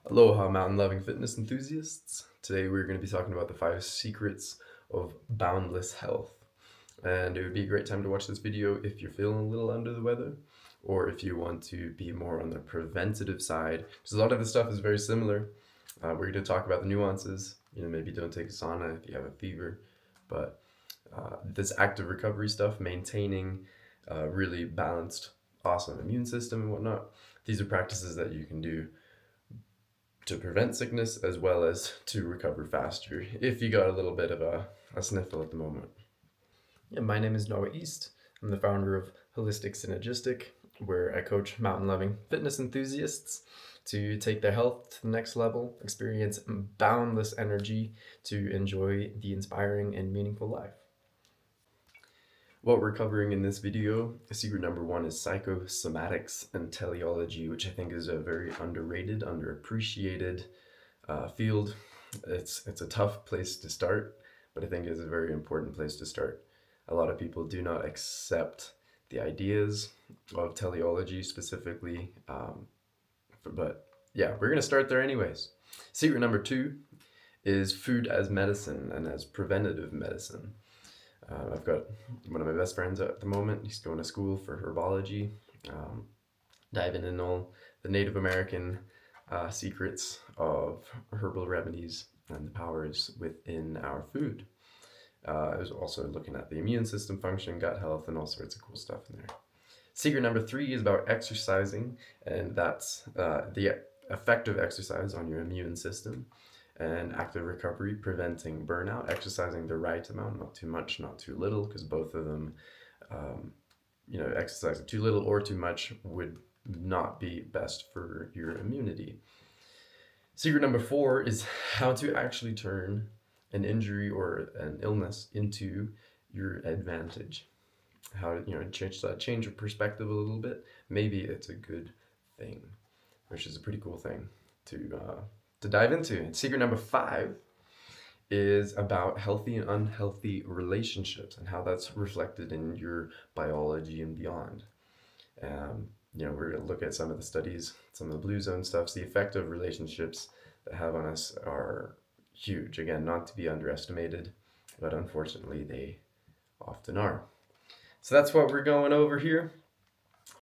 Aloha, mountain loving fitness enthusiasts. Today we're going to be talking about the 5 secrets of boundless health. And it would be a great time to watch this video if you're feeling a little under the weather or if you want to be more on the preventative side, because a lot of the stuff is very similar. We're going to talk about the nuances. Maybe don't take a sauna if you have a fever, but this active recovery stuff, maintaining a really balanced, awesome immune system and whatnot. These are practices that you can do to prevent sickness as well as to recover faster if you got a little bit of a sniffle at the moment. Yeah, my name is Noah East. I'm the founder of Synergistic, where I coach mountain loving fitness enthusiasts to take their health to the next level, experience boundless energy to enjoy the inspiring and meaningful life. What we're covering in this video, secret number 1 is psychosomatics and teleology, which I think is a very underrated, underappreciated field. It's a tough place to start, but I think it's a very important place to start. A lot of people do not accept the ideas of teleology specifically, but yeah, we're going to start there anyways. Secret number 2 is food as medicine and as preventative medicine. I've got one of my best friends at the moment. He's going to school for herbology, diving in all the Native American secrets of herbal remedies and the powers within our food. I was also looking at the immune system function, gut health, and all sorts of cool stuff in there. Secret number 3 is about exercising, and that's the effect of exercise on your immune system, and active recovery, preventing burnout, exercising the right amount, not too much, not too little, because both of them, exercising too little or too much would not be best for your immunity. Secret number 4 is how to actually turn an injury or an illness into your advantage. How to change your perspective a little bit. Maybe it's a good thing, which is a pretty cool thing to dive into. And secret number 5 is about healthy and unhealthy relationships and how that's reflected in your biology and beyond. We're going to look at some of the studies, some of the blue zone stuffs. The effect of relationships that have on us are huge. Again, not to be underestimated, but unfortunately they often are. So that's what we're going over here.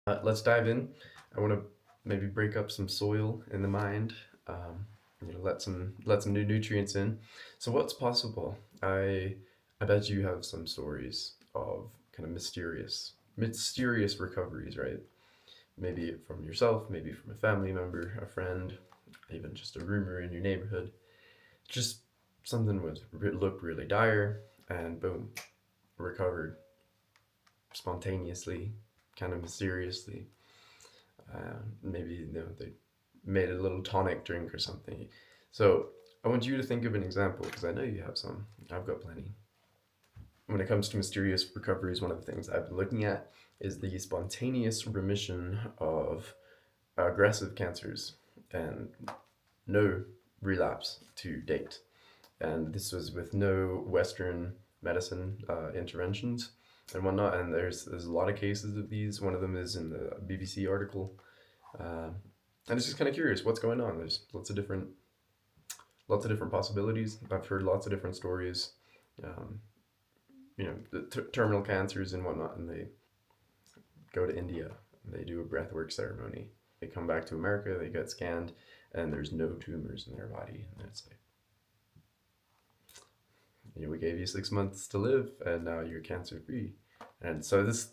Let's dive in. I want to maybe break up some soil in the mind. Let some new nutrients in. So what's possible? I bet you have some stories of kind of mysterious recoveries, right? Maybe from yourself, maybe from a family member, a friend, even just a rumor in your neighborhood. Just something looked really dire, and boom, recovered spontaneously, kind of mysteriously. Maybe they made a little tonic drink or something. So I want you to think of an example, because I know you have some. I've got plenty. When it comes to mysterious recoveries, one of the things I've been looking at is the spontaneous remission of aggressive cancers and no relapse to date. And this was with no Western medicine interventions and whatnot. And there's a lot of cases of these. One of them is in the BBC article. And it's just kind of curious what's going on. There's lots of different possibilities. I've heard lots of different stories. The terminal cancers and whatnot, and they go to India. And they do a breathwork ceremony. They come back to America. They get scanned, and there's no tumors in their body. And it's like, we gave you 6 months to live, and now you're cancer free. And so this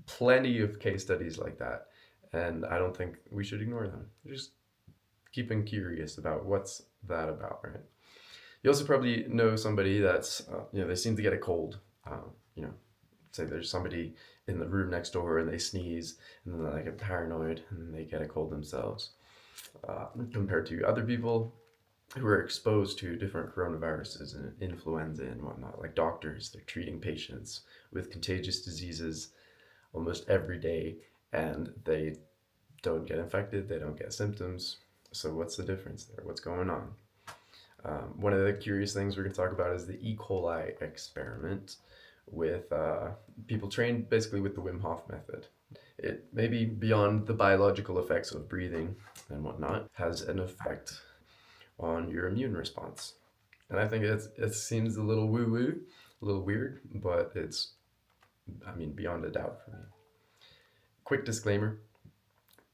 plenty of case studies like that. And I don't think we should ignore them. Just keeping curious about what's that about, right? You also probably know somebody that's, they seem to get a cold. Say there's somebody in the room next door and they sneeze and then they get paranoid and they get a cold themselves. Compared to other people who are exposed to different coronaviruses and influenza and whatnot, like doctors, they're treating patients with contagious diseases almost every day, and they don't get infected, they don't get symptoms. So what's the difference there? What's going on? One of the curious things we're going to talk about is the E. coli experiment with people trained basically with the Wim Hof method. it maybe beyond the biological effects of breathing and whatnot, has an effect on your immune response. And I think it seems a little woo-woo, a little weird, but it's, I mean, beyond a doubt for me. Quick disclaimer,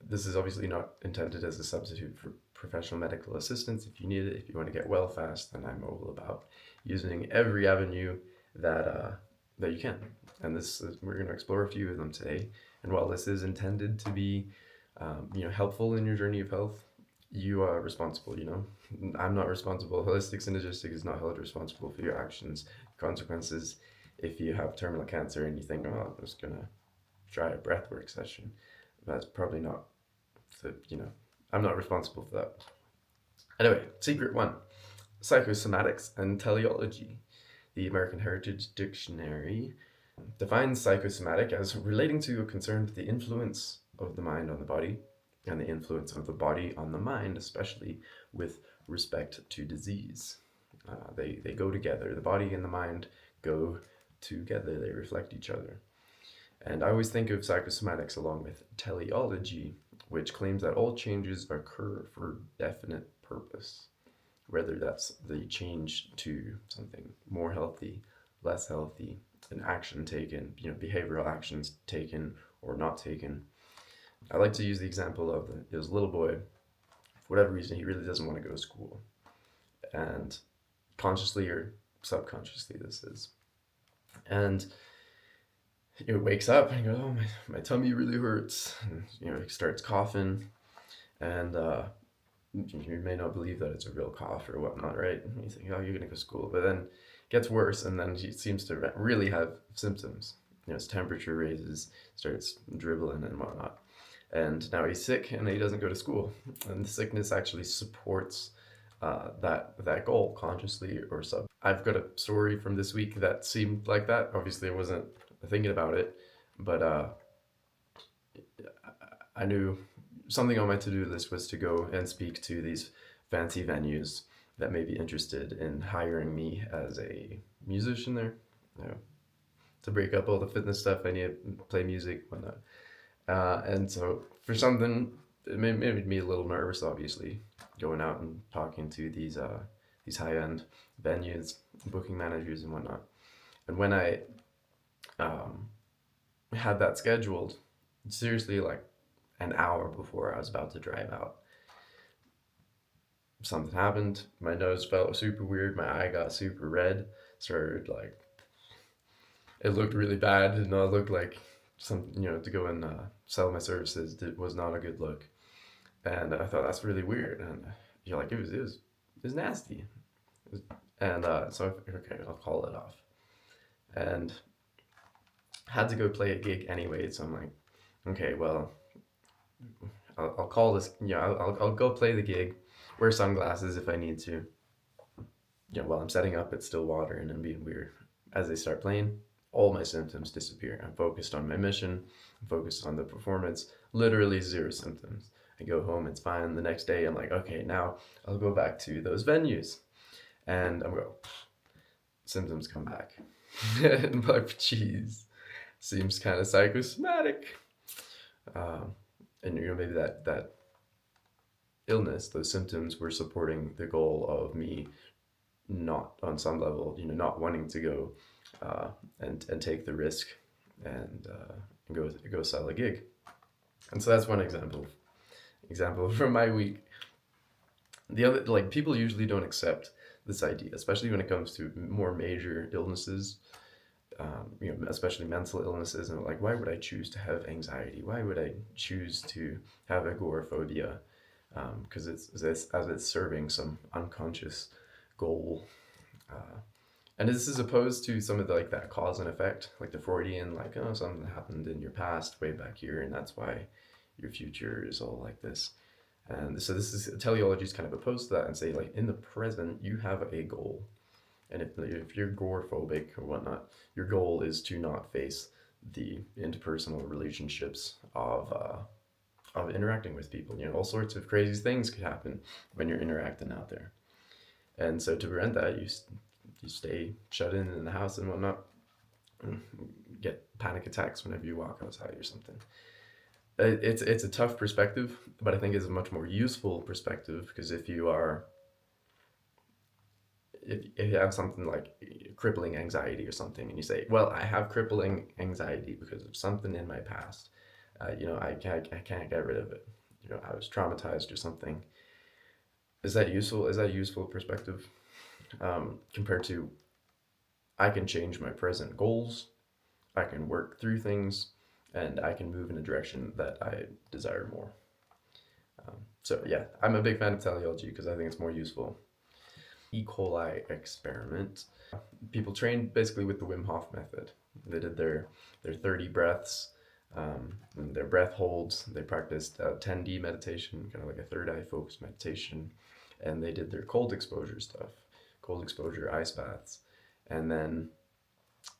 this is obviously not intended as a substitute for professional medical assistance. If you need it, if you want to get well fast, then I'm all about using every avenue that you can. And we're going to explore a few of them today. And while this is intended to be, helpful in your journey of health, you are responsible. I'm not responsible. Holistic Synergistic is not held responsible for your actions, consequences. If you have terminal cancer and you think, oh, I'm just gonna try a breathwork session, that's probably not I'm not responsible for that. Anyway, secret one: psychosomatics and teleology. The American Heritage Dictionary defines psychosomatic as relating to or concerned with the influence of the mind on the body and the influence of the body on the mind, especially with respect to disease. They go together. The body and the mind go together. They reflect each other. And I always think of psychosomatics along with teleology, which claims that all changes occur for definite purpose, whether that's the change to something more healthy, less healthy, an action taken, behavioral actions taken or not taken. I like to use the example of this little boy. For whatever reason, he really doesn't want to go to school, and consciously or subconsciously, this is, and he wakes up and he goes, "Oh, my tummy really hurts," and he starts coughing, and you may not believe that it's a real cough or whatnot, right? And you think, "Oh, you're gonna go to school," but then it gets worse, and then he seems to really have symptoms. His temperature raises, starts dribbling and whatnot. And now he's sick and he doesn't go to school. And the sickness actually supports that goal, consciously or sub. I've got a story from this week that seemed like that. Obviously, I wasn't thinking about it, but I knew something on my to-do list was to go and speak to these fancy venues that may be interested in hiring me as a musician there. To break up all the fitness stuff, I need to play music, whatnot. And so for something, it made me a little nervous, obviously, going out and talking to these high-end venues, booking managers and whatnot. And when I had that scheduled, seriously, like an hour before I was about to drive out, something happened. My nose felt super weird. My eye got super red. Started it looked really bad. It looked like to go and sell my services was not a good look. And I thought that's really weird. And it was nasty. And so okay, I'll call it off. And had to go play a gig anyway. So I'm like, okay, well, I'll call this. I'll go play the gig. Wear sunglasses if I need to. While I'm setting up, it's still water and I'm being weird. As they start playing, all my symptoms disappear. I'm focused on my mission. I'm focused on the performance. Literally 0 symptoms. I go home, it's fine. The next day, I'm like, okay, now I'll go back to those venues. And I'm going, symptoms come back. And I'm like, geez, seems kind of psychosomatic. And maybe that illness, those symptoms were supporting the goal of me not, on some level, not wanting to go and take the risk and go sell a gig. And so that's one example from my week. The other, people usually don't accept this idea, especially when it comes to more major illnesses, especially mental illnesses, and why would I choose to have anxiety? Why would I choose to have agoraphobia? Because it's serving some unconscious goal. And this is opposed to some of that cause and effect, like the Freudian, something happened in your past way back here, and that's why your future is all like this. And so teleology is kind of opposed to that and say, in the present, you have a goal. And if you're agoraphobic or whatnot, your goal is to not face the interpersonal relationships of interacting with people. All sorts of crazy things could happen when you're interacting out there. And so to prevent that, you stay shut in the house and whatnot, and get panic attacks whenever you walk outside or something. it's a tough perspective, but I think it's a much more useful perspective, because if you have something like crippling anxiety or something, and you say, well, I have crippling anxiety because of something in my past, I can't get rid of it, I was traumatized or something. Is that useful? Is that a useful perspective, compared to, I can change my present goals, I can work through things, and I can move in a direction that I desire more. So yeah, I'm a big fan of teleology because I think it's more useful. E. Coli Experiment. People trained basically with the Wim Hof method. They did their 30 breaths, and their breath holds. They practiced 10D meditation, kind of like a third eye focus meditation, and they did their cold exposure stuff, cold exposure ice baths, and then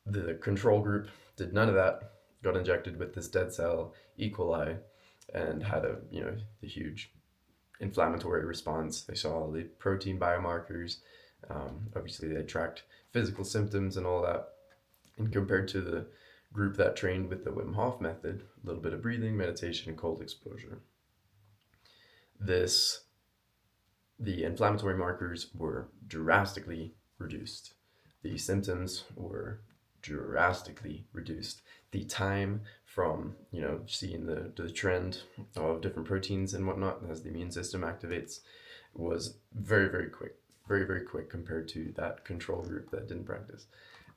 the control group did none of that, got injected with this dead cell E. coli, and had the huge inflammatory response. They saw all the protein biomarkers. Obviously, they tracked physical symptoms and all that. And compared to the group that trained with the Wim Hof method, a little bit of breathing, meditation, and cold exposure, the inflammatory markers were drastically reduced. The symptoms were drastically reduced. The time from seeing the trend of different proteins and whatnot as the immune system activates was very, very quick, very, very quick compared to that control group that didn't practice.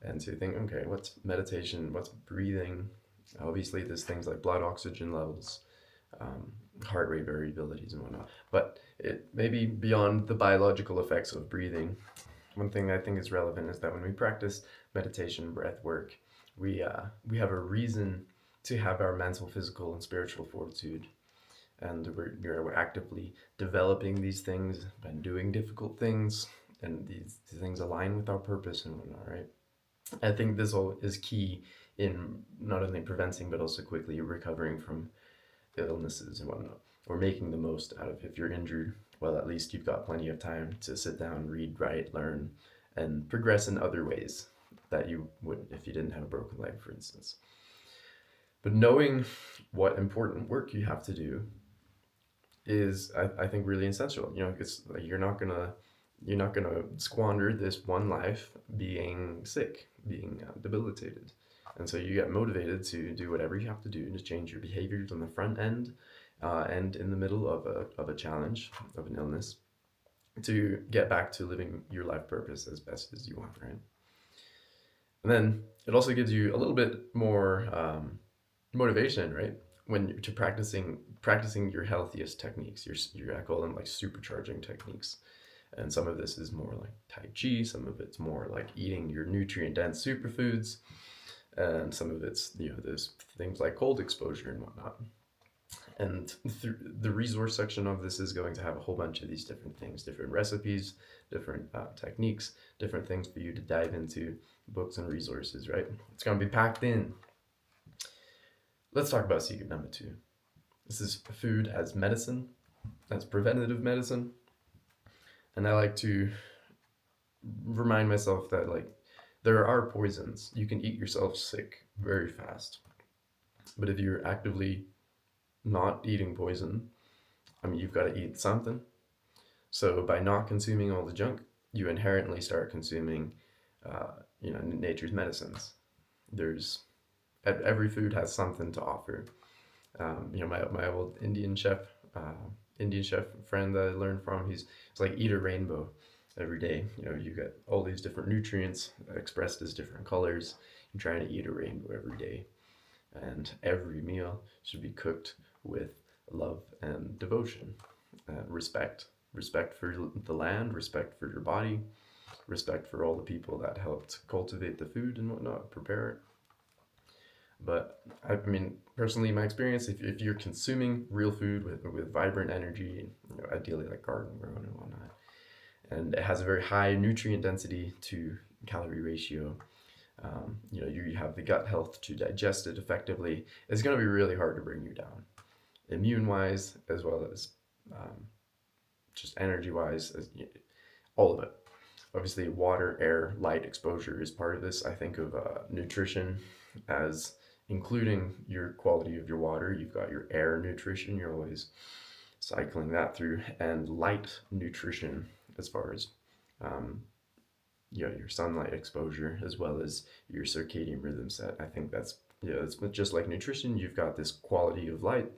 And so you think, okay, what's meditation, what's breathing? Obviously there's things like blood oxygen levels, heart rate variabilities and whatnot, but it may be beyond the biological effects of breathing. One thing I think is relevant is that when we practice meditation, breath work, we have a reason to have our mental, physical, and spiritual fortitude, and we're actively developing these things and doing difficult things, and these things align with our purpose and whatnot, right? I think this all is key in not only preventing but also quickly recovering from illnesses and whatnot, or making the most out of. If you're injured, well, at least you've got plenty of time to sit down, read, write, learn, and progress in other ways that you wouldn't if you didn't have a broken leg, for instance. But knowing what important work you have to do is, I think, really essential. It's like you're not gonna squander this one life being sick, being debilitated. And so you get motivated to do whatever you have to do to change your behaviors on the front end, and in the middle of a challenge, of an illness, to get back to living your life purpose as best as you want, right? And then it also gives you a little bit more motivation, right? When you're to practicing your healthiest techniques, I call them like supercharging techniques. And some of this is more like Tai Chi, some of it's more like eating your nutrient-dense superfoods, and some of it's, there's things like cold exposure and whatnot. And the resource section of this is going to have a whole bunch of these different things, different recipes, different techniques, different things for you to dive into, books and resources, right? It's going to be packed in. Let's talk about secret number 2. This is food as medicine, as preventative medicine. And I like to remind myself that, like, there are poisons. You can eat yourself sick very fast. But if you're actively not eating poison, you've got to eat something. So by not consuming all the junk, you inherently start consuming, nature's medicines. Every food has something to offer. My old Indian chef friend that I learned from, he's like, eat a rainbow every day. You get all these different nutrients expressed as different colors. You're trying to eat a rainbow every day, and every meal should be cooked with love and devotion, respect for the land, respect for your body, respect for all the people that helped cultivate the food and whatnot, prepare it. But I mean, personally, my experience, if you're consuming real food with vibrant energy, ideally like garden grown and whatnot, and it has a very high nutrient density to calorie ratio, you have the gut health to digest it effectively, it's going to be really hard to bring you down, immune-wise, as well as just energy-wise, all of it. Obviously, water, air, light exposure is part of this. I think of nutrition as including your quality of your water. You've got your air nutrition, you're always cycling that through, and light nutrition as far as your sunlight exposure, as well as your circadian rhythm set. I think that's, it's just like nutrition. You've got this quality of light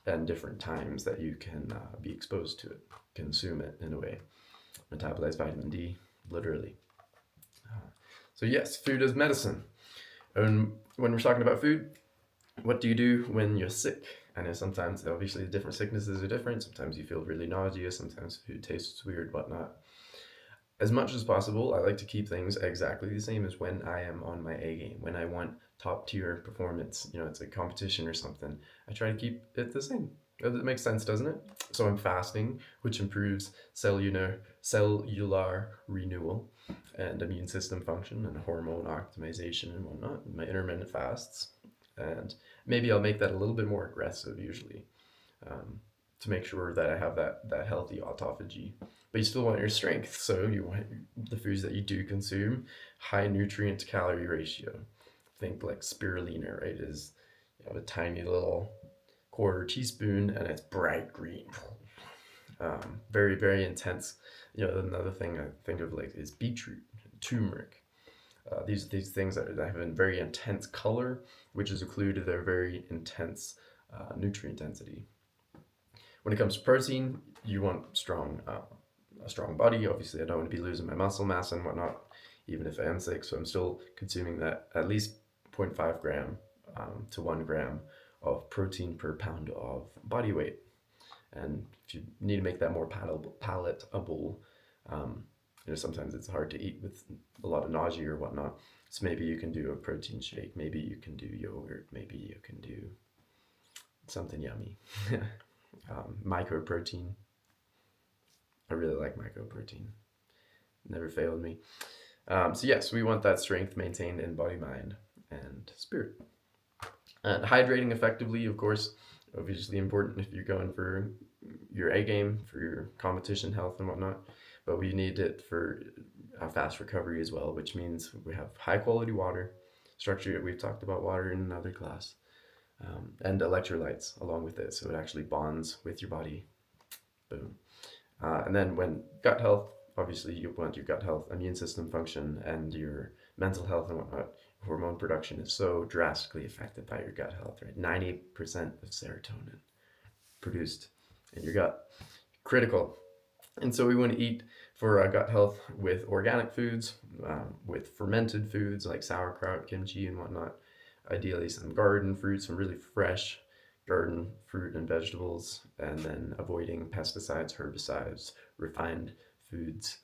and different times that you can be exposed to it, consume it in a way, metabolize vitamin D, literally. So yes, food is medicine. And when we're talking about food, what do you do when you're sick? I know sometimes, obviously, the different sicknesses are different. Sometimes you feel really nauseous. Sometimes food tastes weird, whatnot. As much as possible, I like to keep things exactly the same as when I am on my A game. When I want top tier performance, it's a competition or something, I try to keep it the same. It makes sense, doesn't it? So I'm fasting, which improves cellular renewal and immune system function and hormone optimization and whatnot. My intermittent fasts, and maybe I'll make that a little bit more aggressive usually, to make sure that I have that healthy autophagy. But you still want your strength, so you want the foods that you do consume, high nutrient to calorie ratio. Think like spirulina, right? Is a tiny little quarter teaspoon, and it's bright green. Very, very intense. Another thing I think of like is beetroot, turmeric. These things that have a very intense color, which is included their very intense nutrient density. When it comes to protein, you want a strong body. Obviously, I don't want to be losing my muscle mass and whatnot, even if I am sick. So I'm still consuming that at least 0.5 gram to 1 gram of protein per pound of body weight. And if you need to make that more palatable, sometimes it's hard to eat with a lot of nausea or whatnot. So maybe you can do a protein shake. Maybe you can do yogurt. Maybe you can do something yummy. Mycoprotein. I really like mycoprotein. Never failed me. So yes, we want that strength maintained in body, mind, and spirit. And hydrating effectively, of course, obviously important if you're going for your A game, for your competition health and whatnot. But we need it for a fast recovery as well, which means we have high quality water, structure. We've talked about water in another class, and electrolytes along with it, so it actually bonds with your body. Boom. And then when gut health, obviously you want your gut health, immune system function, and your mental health and whatnot. Hormone production is so drastically affected by your gut health, right? 90% of serotonin produced in your gut. Critical. And so we want to eat for our gut health with organic foods, with fermented foods like sauerkraut, kimchi, and whatnot. Ideally, some garden fruits, some really fresh garden fruit and vegetables, and then avoiding pesticides, herbicides, refined foods,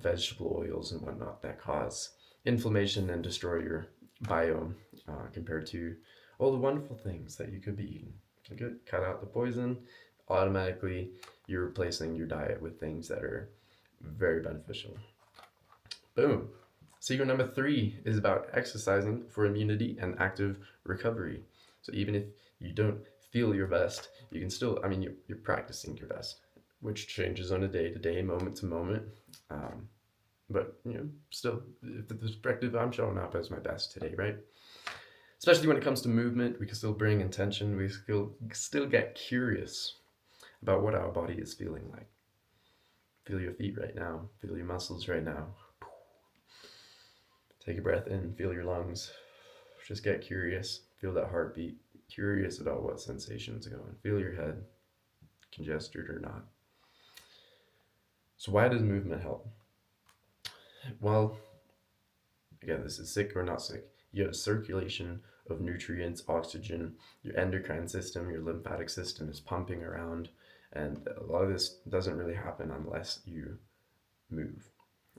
vegetable oils, and whatnot that cause inflammation and destroy your biome, compared to all the wonderful things that you could be eating. Okay, cut out the poison. Automatically, you're replacing your diet with things that are very beneficial. Boom. Secret number 3 is about exercising for immunity and active recovery. So even if you don't feel your best, you can still, you're practicing your best, which changes on a day-to-day, moment-to-moment. But, still, the perspective, I'm showing up as my best today, right? Especially when it comes to movement, we can still bring intention. We still get curious about what our body is feeling like. Feel your feet right now. Feel your muscles right now. Take a breath in. Feel your lungs. Just get curious. Feel that heartbeat. Curious about what sensations are going. Feel your head, congested or not. So why does movement help? Well, again, this is sick or not sick. You have circulation of nutrients, oxygen, your endocrine system, your lymphatic system is pumping around, and a lot of this doesn't really happen unless you move.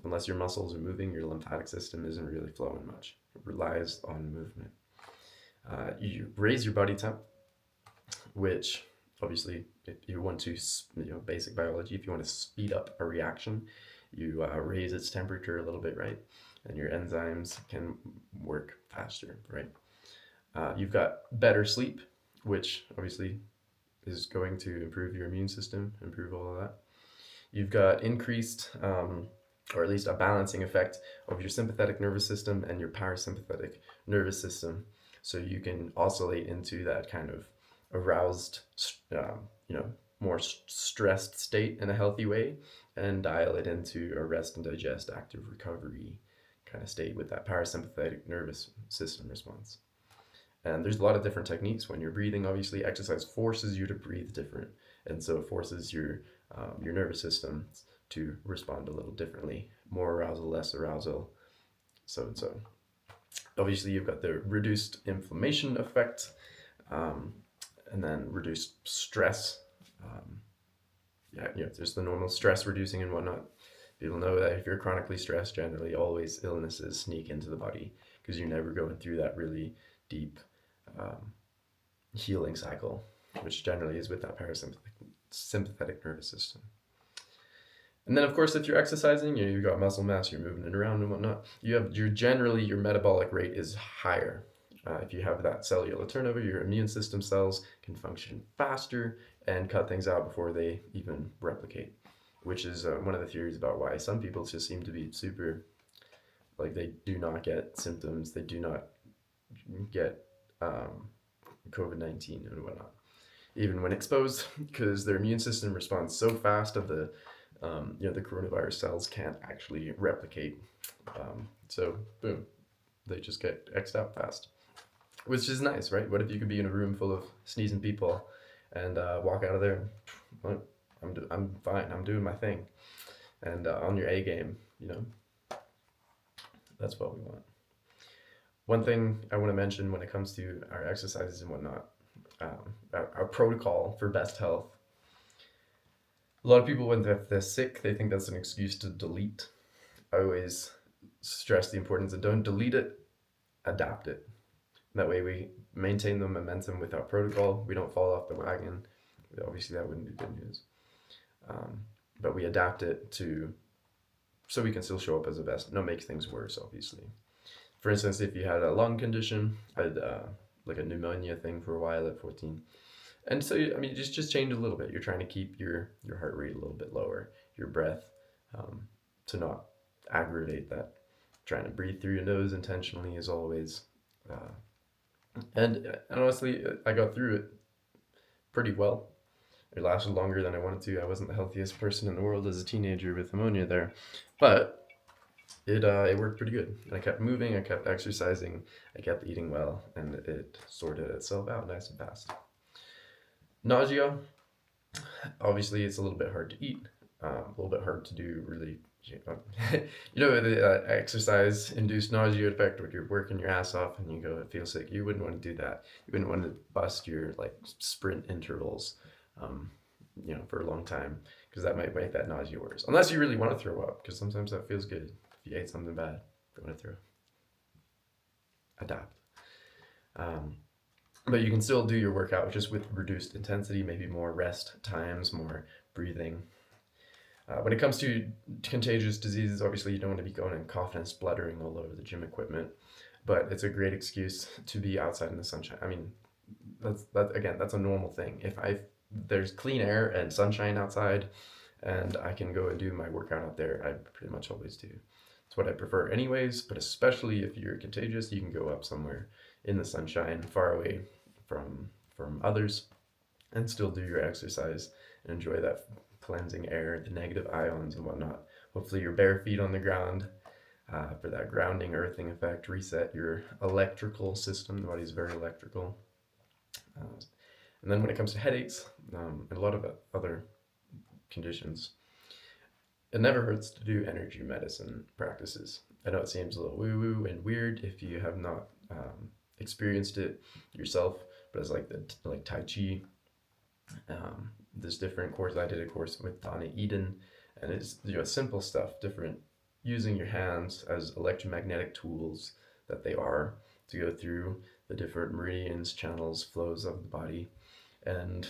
Unless your muscles are moving, your lymphatic system isn't really flowing much. It relies on movement. You raise your body temp, which obviously, if you want to, basic biology, if you want to speed up a reaction, you raise its temperature a little bit, right? And your enzymes can work faster, right? You've got better sleep, which obviously is going to improve your immune system, improve all of that. You've got increased, or at least a balancing effect of your sympathetic nervous system and your parasympathetic nervous system. So you can oscillate into that kind of aroused, you know, more stressed state in a healthy way, and dial it into a rest and digest, active recovery kind of state with that parasympathetic nervous system response. And there's a lot of different techniques when you're breathing. Obviously, exercise forces you to breathe different, and so it forces your nervous system to respond a little differently. More arousal, less arousal, so and so. Obviously, you've got the reduced inflammation effect, and then reduced stress. There's the normal stress reducing and whatnot. People know that if you're chronically stressed, generally always illnesses sneak into the body because you're never going through that really deep healing cycle, which generally is with that parasympathetic nervous system. And then, of course, if you're exercising, you've got muscle mass, you're moving it around and whatnot. Your metabolic rate is higher. If you have that cellular turnover, your immune system cells can function faster and cut things out before they even replicate, which is one of the theories about why some people just seem to be super, like they do not get symptoms, they do not get COVID-19 and whatnot, even when exposed, because their immune system responds so fast that the coronavirus cells can't actually replicate. So boom, they just get X'd out fast, which is nice, right? What if you could be in a room full of sneezing people and walk out of there and I'm fine, I'm doing my thing, and on your A game, that's what we want. One thing I want to mention when it comes to our exercises and whatnot, our protocol for best health. A lot of people, when they're sick, they think that's an excuse to delete. I always stress the importance of don't delete it, adapt it. That way we maintain the momentum with our protocol. We don't fall off the wagon. Obviously, that wouldn't be good news. But we adapt it so we can still show up as the best. No, make things worse, obviously. For instance, if you had a lung condition, I had like a pneumonia thing for a while at 14. And so, I mean, just change a little bit. You're trying to keep your heart rate a little bit lower, your breath, to not aggravate that. Trying to breathe through your nose intentionally is always, and honestly, I got through it pretty well. It lasted longer than I wanted to. I wasn't the healthiest person in the world as a teenager with pneumonia there, but it worked pretty good. I kept moving, I kept exercising, I kept eating well, and it sorted itself out nice and fast. Nausea, obviously, it's a little bit hard to eat, a little bit hard to do really. The exercise-induced nausea effect where you're working your ass off and you go, feel sick. You wouldn't want to do that. You wouldn't want to bust your sprint intervals, for a long time, because that might make that nausea worse. Unless you really want to throw up, because sometimes that feels good. If you ate something bad, you want to throw. Adapt. But you can still do your workout just with reduced intensity, maybe more rest times, more breathing. When it comes to contagious diseases, obviously you don't want to be going and coughing and spluttering all over the gym equipment, but it's a great excuse to be outside in the sunshine. I mean, that's a normal thing. If there's clean air and sunshine outside, and I can go and do my workout out there, I pretty much always do. It's what I prefer anyways, but especially if you're contagious, you can go up somewhere in the sunshine, far away from others, and still do your exercise and enjoy that cleansing air, the negative ions and whatnot. Hopefully your bare feet on the ground for that grounding, earthing effect, reset your electrical system. The body's very electrical. And then when it comes to headaches and a lot of other conditions, it never hurts to do energy medicine practices. I know it seems a little woo-woo and weird if you have not experienced it yourself, but it's like Tai Chi. There's different courses. I did a course with Donna Eden, and it's simple stuff, different using your hands as electromagnetic tools that they are to go through the different meridians, channels, flows of the body, and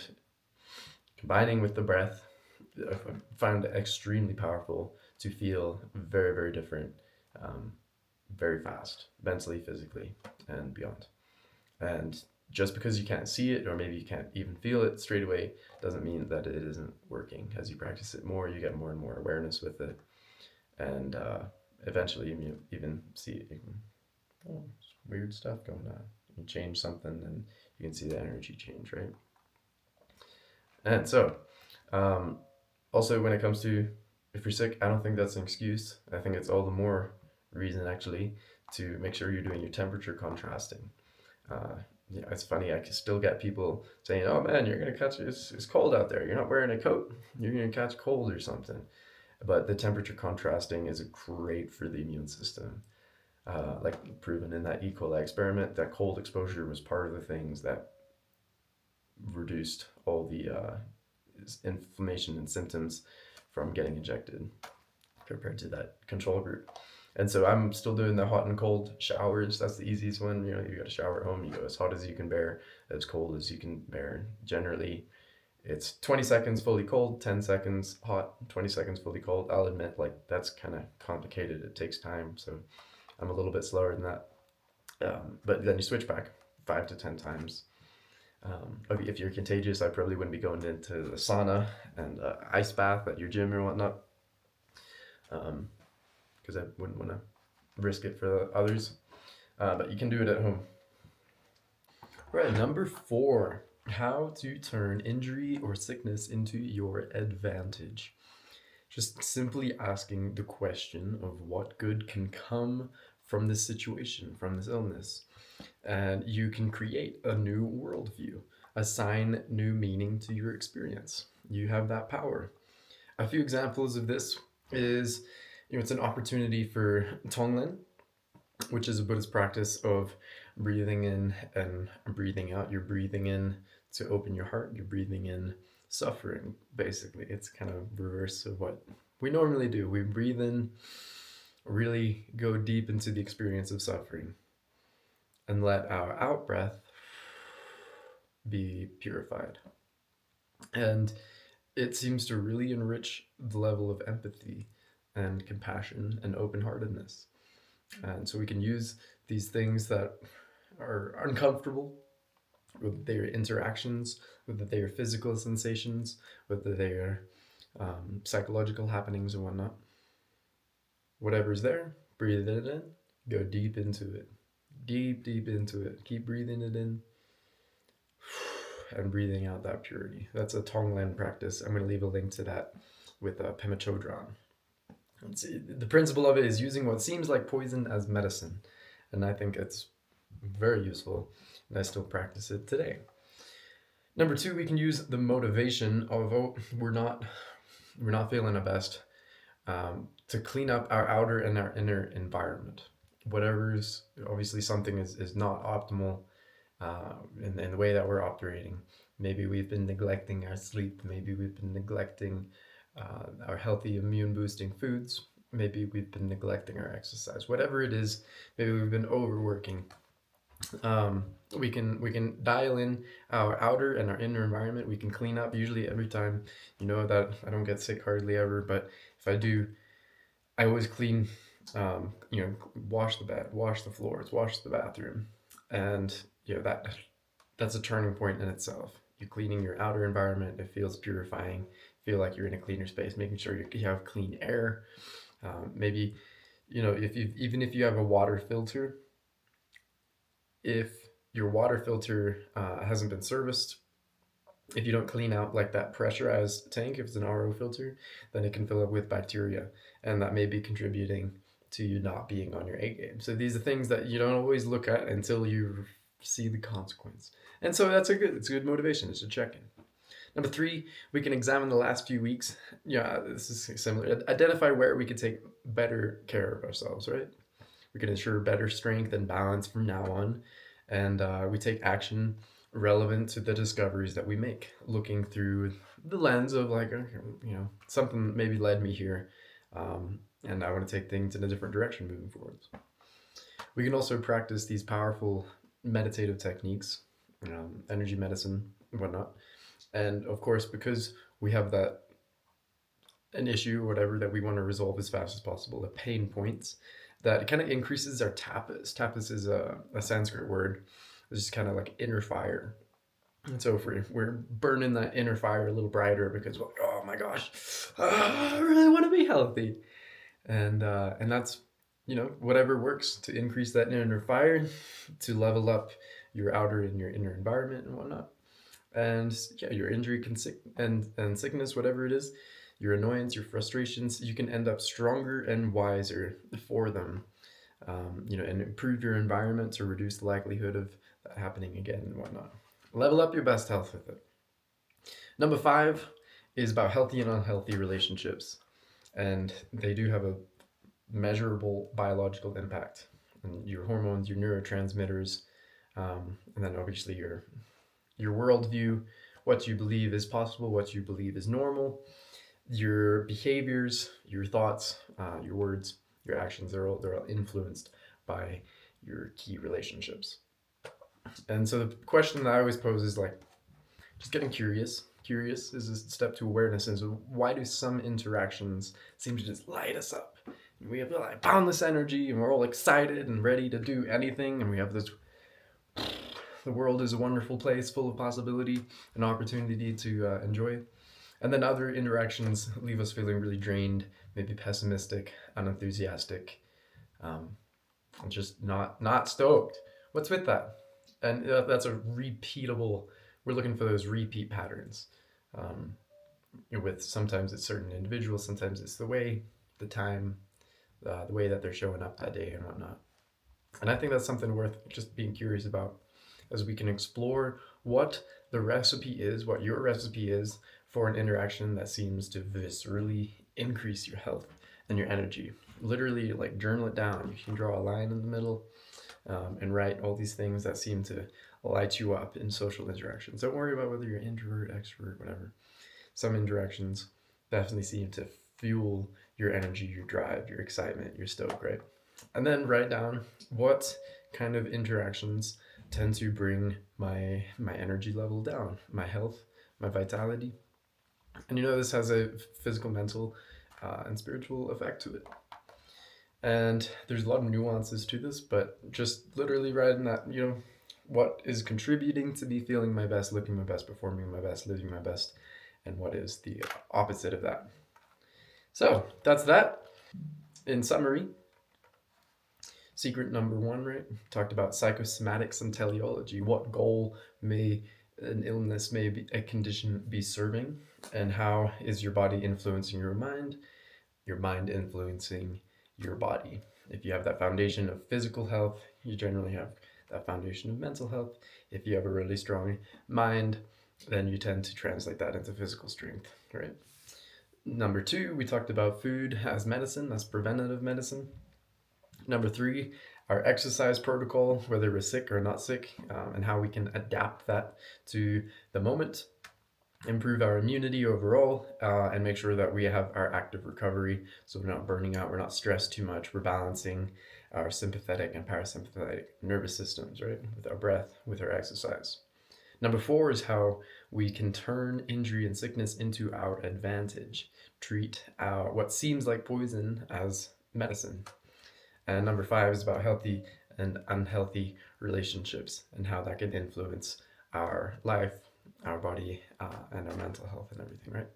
combining with the breath. I found it extremely powerful to feel very, very different, very fast, mentally, physically, and beyond. And just because you can't see it, or maybe you can't even feel it straight away, doesn't mean that it isn't working. As you practice it more, you get more and more awareness with it, and eventually you even see weird stuff going on. You change something, and you can see the energy change, right? And so, also when it comes to if you're sick, I don't think that's an excuse. I think it's all the more reason actually to make sure you're doing your temperature contrasting. Uh, yeah, it's funny. I can still get people saying, "Oh man, you're gonna catch it's cold out there. You're not wearing a coat. You're gonna catch cold or something." But the temperature contrasting is great for the immune system. Like proven in that E. coli experiment, that cold exposure was part of the things that reduced all the inflammation and symptoms from getting injected compared to that control group. And so I'm still doing the hot and cold showers. That's the easiest one. You know, you got to shower at home. You go as hot as you can bear, as cold as you can bear. Generally, it's 20 seconds fully cold, 10 seconds hot, 20 seconds fully cold. I'll admit, like, that's kind of complicated. It takes time. So I'm a little bit slower than that. But then you switch back 5 to 10 times. If you're contagious, I probably wouldn't be going into the sauna and ice bath at your gym or whatnot, because I wouldn't want to risk it for others. But you can do it at home. Right, number 4, how to turn injury or sickness into your advantage. Just simply asking the question of what good can come from this situation, from this illness. And you can create a new worldview, assign new meaning to your experience. You have that power. A few examples of this is, it's an opportunity for Tonglen, which is a Buddhist practice of breathing in and breathing out. You're breathing in to open your heart. You're breathing in suffering, basically. It's kind of reverse of what we normally do. We breathe in, really go deep into the experience of suffering, and let our out breath be purified. And it seems to really enrich the level of empathy and compassion and open-heartedness. And so we can use these things that are uncomfortable, whether they are interactions, whether they are physical sensations, whether they are psychological happenings and whatnot. Whatever's there, breathe it in, go deep into it. Deep into it. Keep breathing it in and breathing out that purity. That's a Tonglen practice. I'm going to leave a link to that with Pema Chrodon. The principle of it is using what seems like poison as medicine, and I think it's very useful, and I still practice it today. Number 2, we can use the motivation of, we're not feeling our best, to clean up our outer and our inner environment. Whatever's, obviously something is not optimal in the way that we're operating. Maybe we've been neglecting our sleep. Maybe we've been neglecting our healthy immune boosting foods. Maybe we've been neglecting our exercise. Whatever it is, maybe we've been overworking. We can dial in our outer and our inner environment. We can clean up usually every time. You know that I don't get sick hardly ever, but if I do, I always clean, wash the bed, wash the floors, wash the bathroom. And that's a turning point in itself. You're cleaning your outer environment. It feels purifying. Feel like you're in a cleaner space, making sure you have clean air. Maybe, even if you have a water filter, if your water filter hasn't been serviced, if you don't clean out like that pressurized tank, if it's an RO filter, then it can fill up with bacteria, and that may be contributing to you not being on your A game. So these are things that you don't always look at until you see the consequence. And so it's a good motivation. It's a check-in. Number 3, we can examine the last few weeks. Yeah, this is similar. Identify where we can take better care of ourselves, right? We can ensure better strength and balance from now on. And we take action relevant to the discoveries that we make, looking through the lens of something maybe led me here. And I want to take things in a different direction moving forward. We can also practice these powerful meditative techniques, energy medicine and whatnot. And of course, because we have an issue or whatever that we want to resolve as fast as possible, the pain points, that kind of increases our tapas. Tapas is a Sanskrit word. It's just kind of like inner fire. And so if we're burning that inner fire a little brighter because we're like, oh my gosh, I really want to be healthy. And that's, whatever works to increase that inner fire, to level up your outer and your inner environment and whatnot. And yeah, your injury and sickness, whatever it is, your annoyance, your frustrations, you can end up stronger and wiser for them. And improve your environment to reduce the likelihood of that happening again and whatnot. Level up your best health with it. Number 5 is about healthy and unhealthy relationships, and they do have a measurable biological impact. And your hormones, your neurotransmitters, and then obviously your worldview, what you believe is possible, what you believe is normal, your behaviors, your thoughts, your words, your actions, they're all influenced by your key relationships. And so the question that I always pose is like, just getting curious. Curious is a step to awareness. And so why do some interactions seem to just light us up? And we have like boundless energy and we're all excited and ready to do anything. And we have this, the world is a wonderful place full of possibility and opportunity to enjoy. And then other interactions leave us feeling really drained, maybe pessimistic, unenthusiastic, and just not stoked. What's with that? And that's a repeatable. We're looking for those repeat patterns. With sometimes it's certain individuals, sometimes it's the way, the time, the way that they're showing up that day and whatnot. And I think that's something worth just being curious about, as we can explore what the recipe is, what your recipe is for an interaction that seems to viscerally increase your health and your energy. Literally, like, journal it down. You can draw a line in the middle and write all these things that seem to light you up in social interactions. Don't worry about whether you're introvert, extrovert, whatever. Some interactions definitely seem to fuel your energy, your drive, your excitement, your stoke, right? And then write down what kind of interactions tend to bring my energy level down, my health, my vitality. And this has a physical, mental, and spiritual effect to it. And there's a lot of nuances to this, but just literally writing that, what is contributing to me feeling my best, looking my best, performing my best, living my best, and what is the opposite of that. So that's that. In summary, secret number 1, right? Talked about psychosomatics and teleology. What goal may an illness, may be a condition be serving, and how is your body influencing your mind influencing your body. If you have that foundation of physical health, you generally have that foundation of mental health. If you have a really strong mind, then you tend to translate that into physical strength, right? Number 2, we talked about food as medicine. That's preventative medicine. Number 3, our exercise protocol, whether we're sick or not sick, and how we can adapt that to the moment, improve our immunity overall, and make sure that we have our active recovery, so we're not burning out, we're not stressed too much, we're balancing our sympathetic and parasympathetic nervous systems, right, with our breath, with our exercise. Number 4 is how we can turn injury and sickness into our advantage, treat what seems like poison as medicine. And number 5 is about healthy and unhealthy relationships and how that can influence our life, our body, and our mental health and everything, right?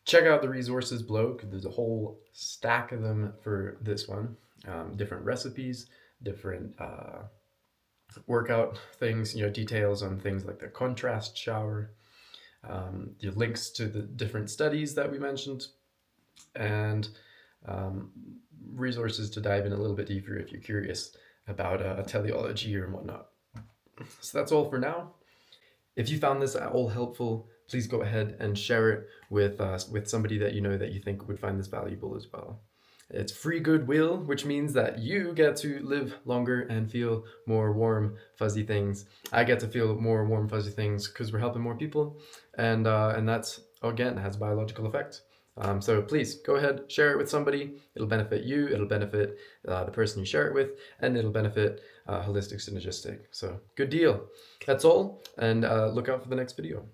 Check out the resources below, because there's a whole stack of them for this one. Different recipes, different workout things, details on things like the contrast shower, the links to the different studies that we mentioned, and resources to dive in a little bit deeper if you're curious about teleology or whatnot. So that's all for now. If you found this at all helpful, please go ahead and share it with somebody that you think would find this valuable as well. It's free goodwill, which means that you get to live longer and feel more warm, fuzzy things. I get to feel more warm, fuzzy things because we're helping more people, and that's, again, has a biological effect. So please go ahead, share it with somebody. It'll benefit you, it'll benefit the person you share it with, and it'll benefit Holistic Synergistic. So good deal. That's all, and look out for the next video.